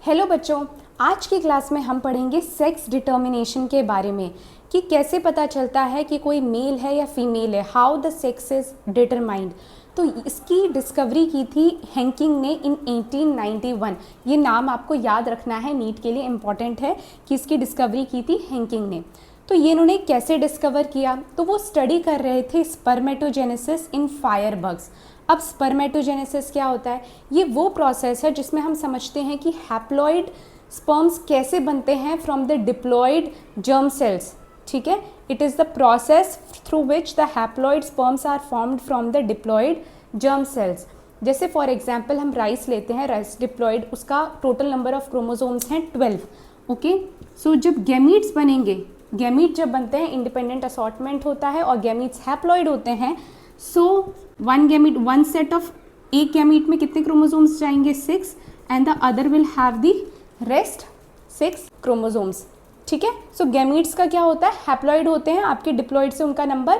Hello बच्चों, आज की क्लास में हम पढ़ेंगे सेक्स डिटर्मिनेशन के बारे में कि कैसे पता चलता है कि कोई मेल है या फीमेल है, how the sex is determined. तो इसकी डिस्कवरी की थी हेंकिंग ने इन 1891। ये नाम आपको याद रखना है, नीट के लिए इम्पॉर्टेंट है कि इसकी डिस्कवरी की थी हेंकिंग ने। तो ये इन्होंने कैसे डिस्कवर किया, तो वो स्टडी कर रहे थे स्पर्मेटोजेनेसिस इन फायरबग्स। अब स्पर्मेटोजेनेसिस क्या होता है? ये वो प्रोसेस है जिसमें हम समझते हैं कि हैप्लॉइड स्पर्म्स कैसे बनते हैं from the diploid germ cells. ठीक है, it is the process through which the haploid sperms are formed from the diploid germ cells. जैसे फॉर एग्जाम्पल हम राइस लेते हैं, राइस डिप्लॉयड, उसका टोटल नंबर ऑफ क्रोमोसोम्स हैं 12। ओके, सो जब gametes बनेंगे, गैमीट जब बनते हैं इंडिपेंडेंट असॉर्टमेंट होता है और गैमीट्स हैप्लॉइड होते हैं। So one gamete, one set of, एक गैमीट में कितने क्रोमोसोम्स जाएंगे? 6, and the other will have the rest 6 chromosomes. ठीक है, सो गैमीट्स का क्या होता है? हैप्लॉइड होते हैं, आपके डिप्लॉइड से उनका नंबर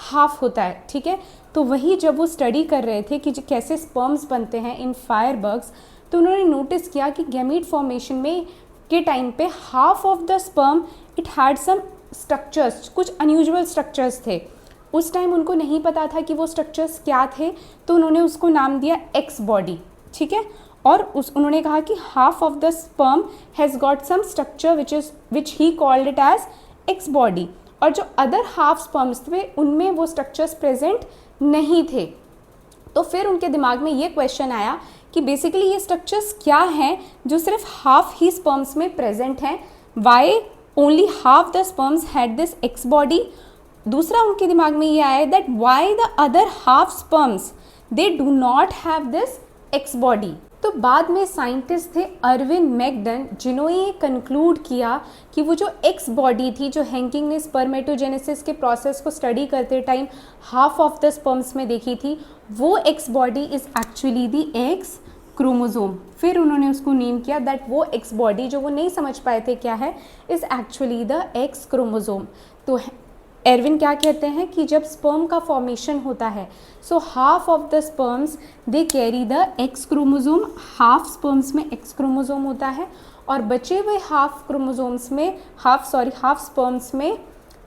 हाफ होता है। ठीक है, तो वही जब वो स्टडी कर रहे थे कि कैसे स्पर्म्स बनते हैं इन फायरबग्स, तो उन्होंने नोटिस किया कि गैमीट फॉर्मेशन में के टाइम पे half of the sperm it had some structures, कुछ अनयूजुअल स्ट्रक्चर्स थे। उस टाइम उनको नहीं पता था कि वो स्ट्रक्चर्स क्या थे, तो उन्होंने उसको नाम दिया एक्स बॉडी। ठीक है, और उन्होंने कहा कि half of the sperm has got some structure which he called it as X body, और जो अदर हाफ स्पर्म्स थे उनमें वो स्ट्रक्चर्स प्रेजेंट नहीं थे। तो फिर उनके दिमाग में ये क्वेश्चन आया कि बेसिकली ये स्ट्रक्चर्स क्या हैं जो सिर्फ हाफ ही स्पर्म्स में प्रेजेंट हैं, why only half the sperms had this X body. दूसरा उनके दिमाग में ये आया that why the other half sperms they do not have this X body. तो बाद में साइंटिस्ट थे अर्विन मैकडन, जिन्होंने ये कंक्लूड किया कि वो जो एक्स बॉडी थी, जो हेंकिंग ने स्पर्मेटोजेनेसिस के प्रोसेस को स्टडी करते time half of the sperms में देखी थी, वो x body is actually the X chromosome. फिर उन्होंने उसको नेम किया दैट वो एक्स बॉडी जो वो नहीं समझ पाए थे क्या है, is actually the X chromosome. तो एरविन क्या कहते हैं कि जब स्पर्म का फॉर्मेशन होता है, so half of the sperms they carry the X chromosome, half sperms में एक्स क्रोमोसोम होता है, और बचे हुए हाफ क्रोमोसोम्स में हाफ स्पर्म्स में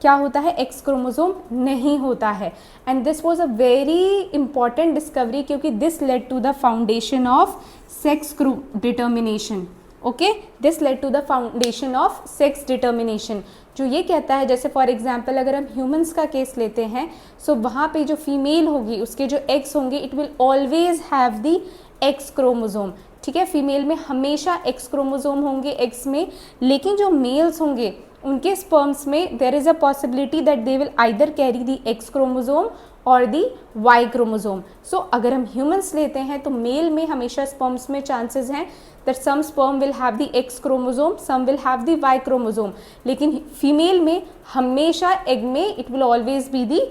क्या होता है? एक्स क्रोमोसोम नहीं होता है। And this was a very important discovery, क्योंकि this led to the foundation of sex determination. Okay, this led to the foundation of sex determination, जो ये कहता है, जैसे फॉर एग्जांपल अगर हम ह्यूमंस का केस लेते हैं, सो वहाँ पे जो फीमेल होगी उसके जो एग्स होंगे it will always have the X chromosome. ठीक है, फीमेल में हमेशा एक्स क्रोमोसोम होंगे एग्स में, लेकिन जो मेल्स होंगे उनके स्पर्म्स में there is a possibility that they will either carry the X chromosome और दी वाई क्रोमोसोम। सो अगर हम ह्यूमंस लेते हैं तो मेल में हमेशा स्पर्म्स में चांसेस हैं that some sperm will have the X chromosome, some will have the Y chromosome, लेकिन फीमेल में हमेशा एग में it will always be the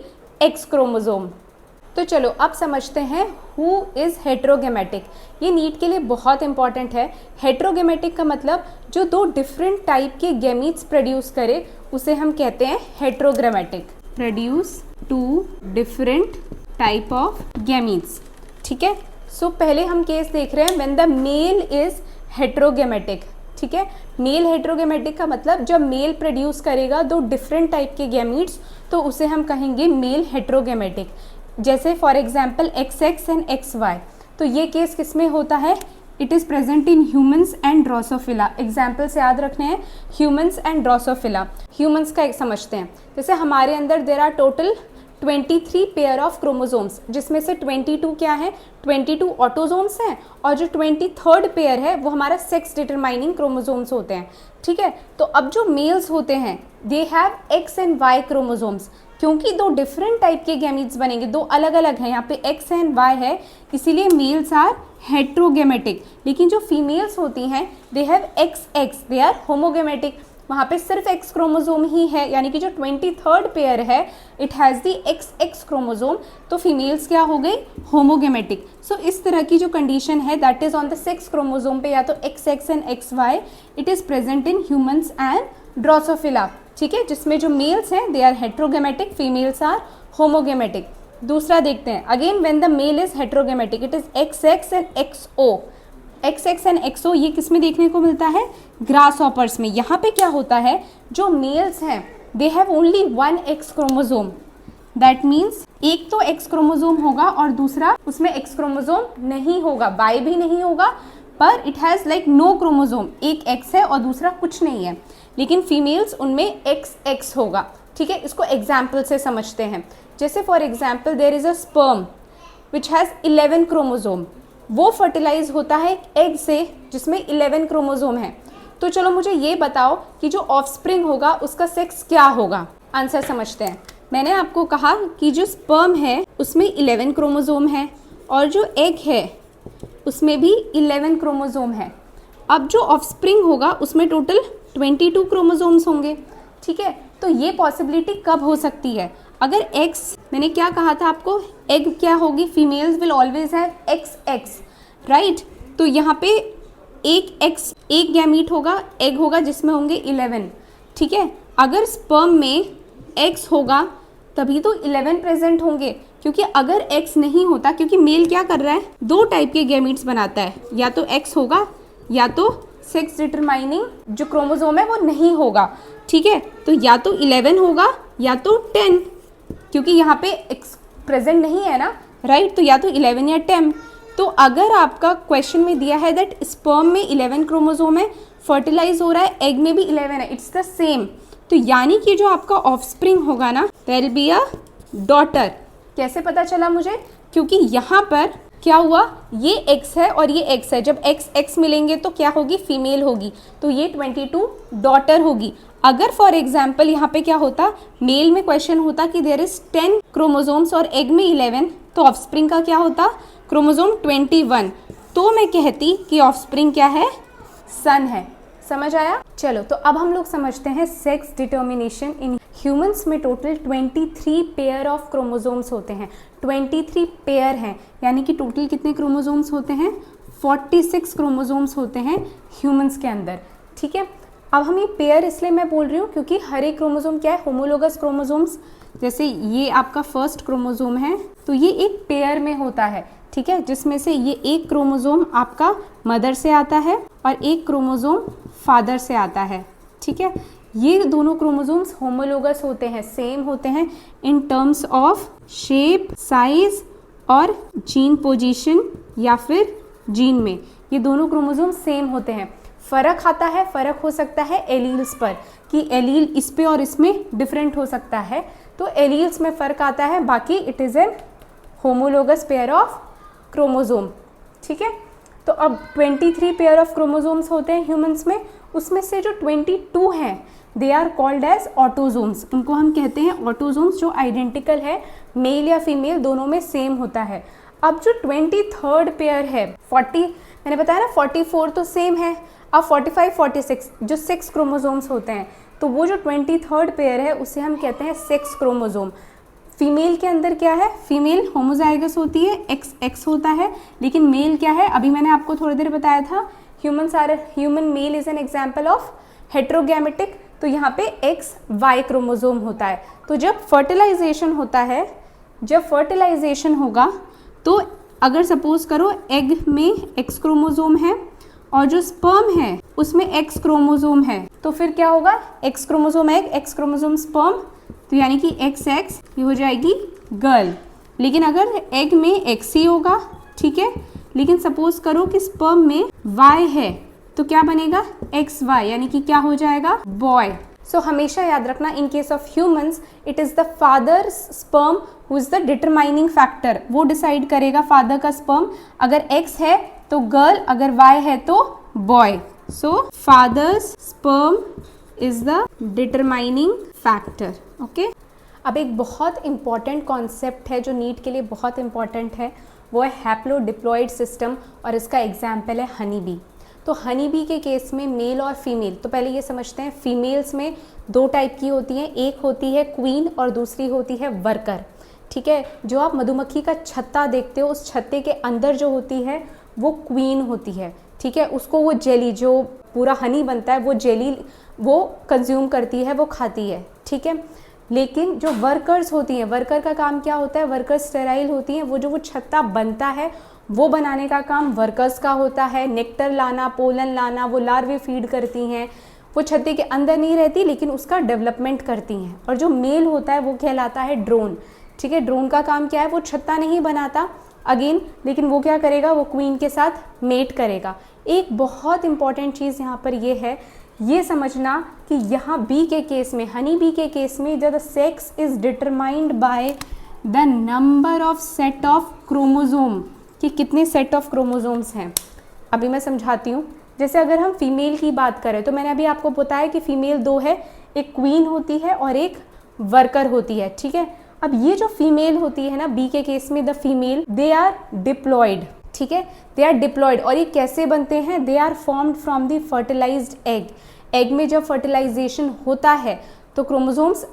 X chromosome. तो चलो अब समझते हैं हु इज़ हेट्रोगेमेटिक। ये नीट के लिए बहुत इंपॉर्टेंट है। हेट्रोगेमेटिक का मतलब जो दो डिफरेंट टाइप के गैमीट्स प्रोड्यूस करे उसे हम कहते हैं heterogametic. Produce two different type of gametes. ठीक है, सो पहले हम केस देख रहे हैं when the male is heterogametic. ठीक है, मेल हेट्रोगेमेटिक का मतलब जब मेल प्रोड्यूस करेगा दो डिफरेंट टाइप के गैमीट्स, तो उसे हम कहेंगे मेल हेट्रोगेमेटिक। जैसे for example XX and XY, तो ये केस किस में होता है? It is present in humans and Drosophila. Example से याद रखने हैं, ह्यूमंस एंड ड्रोसोफिला। ह्यूमंस का एक समझते हैं, जैसे हमारे अंदर there are total 23 pair of chromosomes, जिसमें से 22 क्या है? 22 ऑटोसोम्स हैं, और जो 23rd पेयर है वो हमारा सेक्स डिटरमाइनिंग क्रोमोसोम्स होते हैं। ठीक है, तो अब जो मेल्स होते हैं they have X and Y chromosomes, क्योंकि दो डिफरेंट टाइप के गैमीट्स बनेंगे, दो अलग अलग हैं, यहाँ पे X एंड Y है, इसीलिए मेल्स आर हेट्रोगेमेटिक। लेकिन जो फीमेल्स होती हैं they have XX, they are homogametic. वहाँ पे सिर्फ एक्स क्रोमोसोम ही है, यानी कि जो 23rd पेयर है it has the XX chromosome, तो फीमेल्स क्या हो गई? होमोगेमेटिक। सो इस तरह की जो कंडीशन है that is on the 6 chromosome पे, या तो XX and XY, it is present in humans and drosophila. ठीक है, जिसमें जो मेल्स हैं they are heterogametic, females are homogametic. दूसरा देखते हैं, again when the male is heterogametic it is XX and XO। XX and XO ये किस में देखने को मिलता है? ग्रास हॉपर्स में। यहाँ पे क्या होता है, जो मेल्स हैं they have only 1 X chromosome, that means एक तो X क्रोमोजोम होगा और दूसरा उसमें X क्रोमोजोम नहीं होगा, Y भी नहीं होगा, पर it has like no chromosome, एक X है और दूसरा कुछ नहीं है। लेकिन फीमेल्स उनमें XX होगा, ठीक है। इसको एग्जाम्पल से समझते हैं। जैसे for example there is a sperm which has 11 chromosome, वो फर्टिलाइज होता है एक एग से जिसमें 11 क्रोमोजोम है। तो चलो मुझे ये बताओ कि जो ऑफस्प्रिंग होगा उसका सेक्स क्या होगा। आंसर समझते हैं। मैंने आपको कहा कि जो स्पर्म है उसमें 11 क्रोमोजोम है और जो एग है उसमें भी 11 क्रोमोजोम है। अब जो ऑफस्प्रिंग होगा उसमें टोटल 22 क्रोमोजोम्स होंगे, ठीक है। तो ये पॉसिबिलिटी कब हो सकती है, अगर एक्स, मैंने क्या कहा था आपको, एग क्या होगी, females will always have XX, right. तो यहाँ पे एक गैमीट होगा, एग होगा जिसमें होंगे 11, ठीक है। अगर स्पर्म में X होगा तभी तो 11 प्रेजेंट होंगे, क्योंकि अगर X नहीं होता, क्योंकि मेल क्या कर रहा है, 2 टाइप के गैमीट्स बनाता है, या तो X होगा या तो सेक्स डिटरमाइनिंग जो क्रोमोजोम है वो नहीं होगा, ठीक है। तो या तो 11 होगा या तो 10, क्योंकि यहाँ पे X प्रेजेंट नहीं है ना, राइट। तो या तो 11 या 10। तो अगर आपका क्वेश्चन में दिया है दैट स्पर्म में 11 क्रोमोजोम है, फर्टिलाइज हो रहा है, एग में भी 11 है, इट्स द सेम, तो यानी कि जो आपका ऑफस्प्रिंग होगा ना, there will be a daughter. कैसे पता चला मुझे, क्योंकि यहाँ पर क्या हुआ, ये X है और ये X है, जब X मिलेंगे तो क्या होगी, फीमेल होगी, तो ये 22 डॉटर होगी। अगर फॉर एग्जाम्पल यहाँ पे क्या होता, मेल में क्वेश्चन होता कि देयर इज 10 क्रोमोजोम्स और एग में 11, तो ऑफस्प्रिंग का क्या होता, क्रोमोजोम 21, तो मैं कहती कि ऑफस्प्रिंग क्या है, सन है। समझ आया। चलो तो अब हम लोग समझते हैं सेक्स डिटर्मिनेशन इन ह्यूमंस में टोटल 23 पेयर ऑफ क्रोमोजोम्स होते हैं। 23 पेयर हैं, यानी कि टोटल कितने क्रोमोजोम्स होते हैं, 46 क्रोमोजोम्स होते हैं ह्यूमंस के अंदर, ठीक है। अब हम ये पेयर इसलिए मैं बोल रही हूँ क्योंकि हर एक क्रोमोजोम क्या है, होमोलोगस क्रोमोजोम्स। जैसे ये आपका फर्स्ट क्रोमोजोम है तो ये एक पेयर में होता है, ठीक है, जिसमें से ये एक क्रोमोजोम आपका मदर से आता है और एक क्रोमोजोम फादर से आता है, ठीक है। ये दोनों क्रोमोजोम्स होमोलोगस होते हैं, सेम होते हैं in terms of shape, size और जीन पोजीशन या फिर जीन में, ये दोनों क्रोमोजोम सेम होते हैं। फ़र्क आता है, फ़र्क हो सकता है एलील्स पर, कि एलील इस पे और इसमें डिफरेंट हो सकता है, तो एलील्स में फ़र्क आता है, बाकी it is an homologous pair of chromosome, ठीक है। तो अब 23 पेयर ऑफ क्रोमोजोम्स होते हैं ह्यूमंस में, उसमें से जो 22 हैं they are called as autosomes, उनको हम कहते हैं ऑटोजोम्स, जो आइडेंटिकल है, मेल या फीमेल दोनों में सेम होता है। अब जो 23rd पेयर है, 40 मैंने बताया ना, 44 तो सेम है, अब 45, 46 जो 6 क्रोमोजोम्स होते हैं, तो वो जो 23rd पेयर है उसे हम कहते हैं सेक्स क्रोमोजोम। फीमेल के अंदर क्या है, फीमेल होमोजाइगस होती है, XX होता है, लेकिन मेल क्या है, अभी मैंने आपको थोड़ी देर बताया था, human male is an example of heterogametic, तो यहाँ पे XY क्रोमोजोम होता है। तो जब फर्टिलाइजेशन होता है, जब फर्टिलाइजेशन होगा तो अगर सपोज करो एग में X क्रोमोजोम है और जो स्पर्म है उसमें X क्रोमोजोम है, तो फिर क्या होगा, X chromosome egg, X chromosome sperm, तो यानी कि XX ये हो जाएगी गर्ल। लेकिन अगर एग में X ही होगा, ठीक है, लेकिन सपोज करो कि स्पर्म में Y है, तो क्या बनेगा, XY, यानी कि क्या हो जाएगा, बॉय। सो हमेशा याद रखना, in case of humans it is the father sperm who is the determining factor, वो डिसाइड करेगा फादर का स्पर्म, अगर X है तो गर्ल, अगर Y है तो boy. So father's sperm is the determining factor, okay. अब एक बहुत इंपॉर्टेंट कॉन्सेप्ट है जो नीट के लिए बहुत इंपॉर्टेंट है, वो है हैप्लोडिप्लॉइड सिस्टम, और इसका एग्जाम्पल है हनी बी। तो हनी बी के केस में मेल और फीमेल, तो पहले ये समझते हैं, फीमेल्स में 2 टाइप की होती हैं, एक होती है क्वीन और दूसरी होती है वर्कर, ठीक है। जो आप मधुमक्खी का छत्ता देखते हो, उस छत्ते के अंदर जो होती है वो क्वीन होती है, ठीक है। उसको वो जेली, जो पूरा हनी बनता है, वो जेली वो कंज्यूम करती है, वो खाती है, ठीक है। लेकिन जो वर्कर्स होती हैं, वर्कर का काम क्या होता है, वर्कर स्टेराइल होती हैं, वो जो वो छत्ता बनता है वो बनाने का काम वर्कर्स का होता है, नेक्टर लाना, पोलन लाना, वो लार्वे फीड करती हैं, वो छत्ते के अंदर नहीं रहती लेकिन उसका डेवलपमेंट करती हैं। और जो मेल होता है वो कहलाता है ड्रोन, ठीक है। ड्रोन का काम क्या है, वो छत्ता नहीं बनाता अगेन, लेकिन वो क्या करेगा, वो क्वीन के साथ मेट करेगा। एक बहुत इंपॉर्टेंट चीज़ यहाँ पर ये है, ये समझना कि यहाँ बी के केस में, हनी बी के केस में, the sex is determined by the number of set of chromosome, कि कितने सेट ऑफ क्रोमोजोम्स हैं। अभी मैं समझाती हूँ। जैसे अगर हम फीमेल की बात करें तो मैंने अभी आपको बताया कि फीमेल दो है, एक क्वीन होती है और एक वर्कर होती है, ठीक है। अब ये जो फीमेल होती है ना, बी के केस में the female, they are diploid, ठीक है, दे आर डिप्लॉयड। और ये कैसे बनते हैं, they are formed from the fertilised egg. Egg में जब फर्टिलाइजेशन होता है तो क्रोमोसोम्स,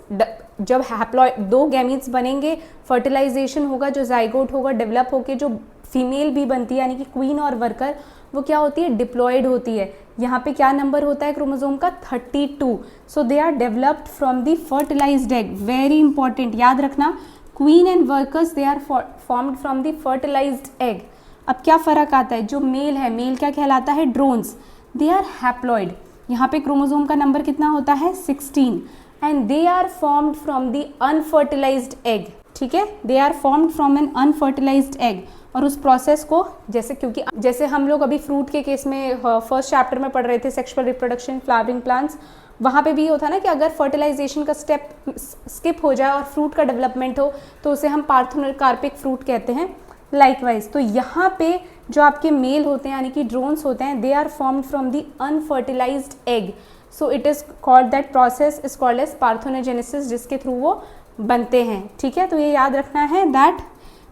जब हैप्लॉयड दो गैमीट्स बनेंगे, फर्टिलाइजेशन होगा, जो जाइगोट होगा, डेवलप होकर जो फीमेल भी बनती है यानी कि क्वीन और वर्कर, वो क्या होती है, डिप्लॉयड होती है। यहाँ पे क्या नंबर होता है क्रोमोसोम का, 32। So they are developed from the fertilised egg, very important, याद रखना, queen and workers they are formed from the fertilised egg. अब क्या फ़र्क आता है, जो मेल है, मेल क्या कहलाता है, ड्रोन्स, दे आर हैप्लॉयड। यहाँ पे क्रोमोसोम का नंबर कितना होता है, 16, and they are formed from the unfertilised egg, ठीक है, they are formed from an unfertilised egg. और उस प्रोसेस को, जैसे क्योंकि जैसे हम लोग अभी फ्रूट के केस में फर्स्ट चैप्टर में पढ़ रहे थे, सेक्सुअल रिप्रोडक्शन, फ्लावरिंग प्लांट्स, वहाँ पे भी होता है ना कि अगर फर्टिलाइजेशन का स्टेप स्किप हो जाए और फ्रूट का डेवलपमेंट हो तो उसे हम पार्थेनोकार्पिक फ्रूट कहते हैं। लाइकवाइज तो यहाँ पे जो आपके मेल होते हैं यानी कि ड्रोन्स होते हैं, they are formed from the unfertilised egg, so it is called, that process is called as parthenogenesis, जिसके थ्रू वो बनते हैं, ठीक है। तो ये याद रखना है that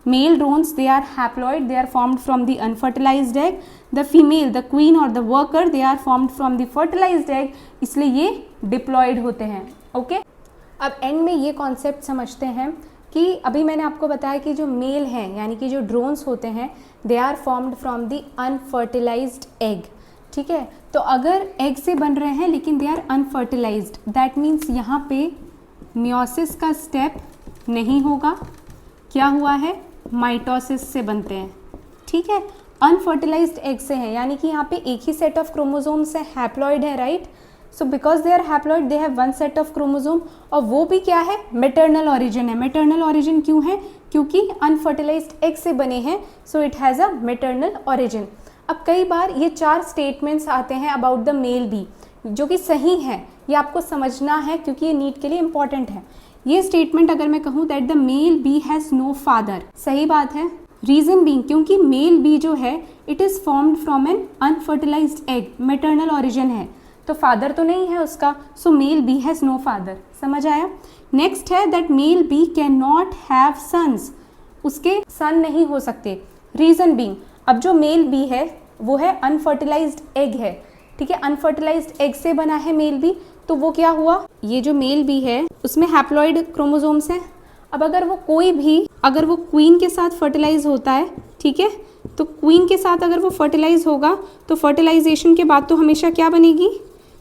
male drones they are haploid, they are formed from the unfertilized egg, the female, the queen or the worker, they are formed from the fertilized egg, इसलिए ये diploid होते हैं, ओके। अब एंड में ये कॉन्सेप्ट समझते हैं कि अभी मैंने आपको बताया कि जो मेल हैं यानी कि जो ड्रोन्स होते हैं, they are formed from the unfertilised egg, ठीक है। तो अगर एग से बन रहे हैं लेकिन they are unfertilised, that means यहाँ पे मियोसिस का स्टेप नहीं होगा, क्या हुआ है, माइटोसिस से बनते हैं, ठीक है। अनफर्टिलाइज्ड एग से हैं यानी कि यहाँ पे एक ही सेट ऑफ क्रोमोसोम्स है, हैप्लॉइड है, right. So because they are haploid they have one set of chromosome, और वो भी क्या है, मेटर्नल ऑरिजिन है। मेटर्नल ऑरिजिन क्यों है, क्योंकि अनफर्टिलाइज्ड एग से बने हैं, so it has a maternal origin. अब कई बार ये 4 स्टेटमेंट्स आते हैं अबाउट द मेल बी, जो कि सही है, ये आपको समझना है क्योंकि ये नीट के लिए इंपॉर्टेंट है। ये स्टेटमेंट अगर मैं कहूँ that the male B has no father, सही बात है। रीज़न बीइंग, क्योंकि मेल बी जो है it is formed from an unfertilised egg, maternal origin है, तो फादर तो नहीं है उसका, so male B has no father, समझ आया। नेक्स्ट है that male B can not have sons, उसके सन नहीं हो सकते। रीज़न बीइंग, अब जो मेल बी है वो है अनफर्टिलाइज्ड एग है, ठीक है, अनफर्टिलाइज्ड एग से बना है मेल बी, तो वो क्या हुआ, ये जो मेल बी है उसमें हैप्लॉइड क्रोमोसोम्स हैं। अब अगर वो कोई भी, अगर वो क्वीन के साथ फर्टिलाइज होता है, ठीक है, तो क्वीन के साथ अगर वो फर्टिलाइज होगा तो फर्टिलाइजेशन के बाद तो हमेशा क्या बनेगी,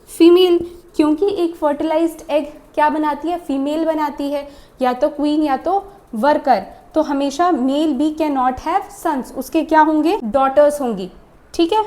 फीमेल, क्योंकि एक फर्टिलाइज्ड एग क्या बनाती है, फीमेल बनाती है, या तो क्वीन या तो वर्कर, तो हमेशा male B can not have sons, उसके क्या होंगे, डॉटर्स होंगी, ठीक है।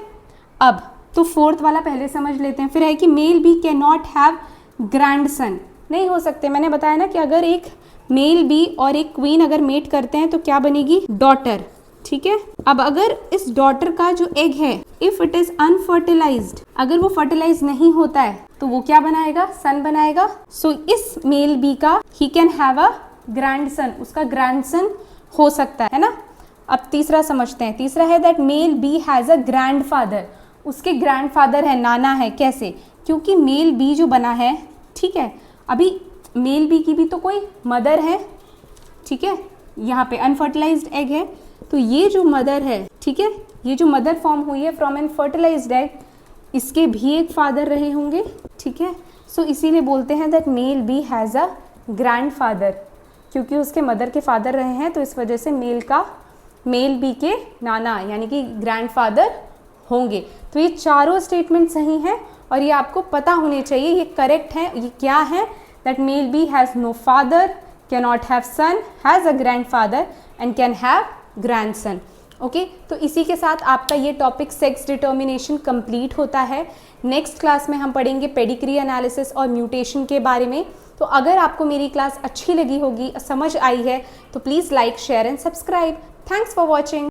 अब तो फोर्थ वाला पहले समझ लेते हैं। फिर है कि male B can not have grandson, नहीं हो सकते। मैंने बताया ना कि अगर एक मेल बी और एक क्वीन अगर मेट करते हैं तो क्या बनेगी, डॉटर, ठीक है। अब अगर इस डॉटर का जो एग है, इफ इट इज अनफर्टिलाइज्ड, अगर वो फर्टिलाइज नहीं होता है तो वो क्या बनाएगा, सन बनाएगा। सो इस मेल बी का he can have a grandson, उसका ग्रैंडसन हो सकता है ना। अब तीसरा समझते हैं। तीसरा है that male B has a grandfather, उसके ग्रैंडफादर है, नाना है। कैसे, क्योंकि मेल बी जो बना है, ठीक है, अभी मेल बी की भी तो कोई मदर है, ठीक है, यहाँ पे अनफर्टिलाइज्ड एग है, तो ये जो मदर है, ठीक है, ये जो मदर फॉर्म हुई है फ्रॉम एन फर्टिलाइज्ड एग, इसके भी एक फादर रहे होंगे, ठीक है। सो इसीलिए बोलते हैं that male B has a grandfather, क्योंकि उसके मदर के फादर रहे हैं, तो इस वजह से मेल बी के नाना यानी कि ग्रैंडफादर होंगे। तो ये चारों स्टेटमेंट सही हैं और ये आपको पता होने चाहिए, ये करेक्ट है। ये क्या है, that male B has no father, can not have son, has a grandfather and can have grandson. Okay तो इसी के साथ आपका ये टॉपिक सेक्स डिटर्मिनेशन कंप्लीट होता है। नेक्स्ट क्लास में हम पढ़ेंगे पेडिग्री एनालिसिस और म्यूटेशन के बारे में। तो अगर आपको मेरी क्लास अच्छी लगी होगी, समझ आई है, तो please like, share and subscribe. Thanks for watching.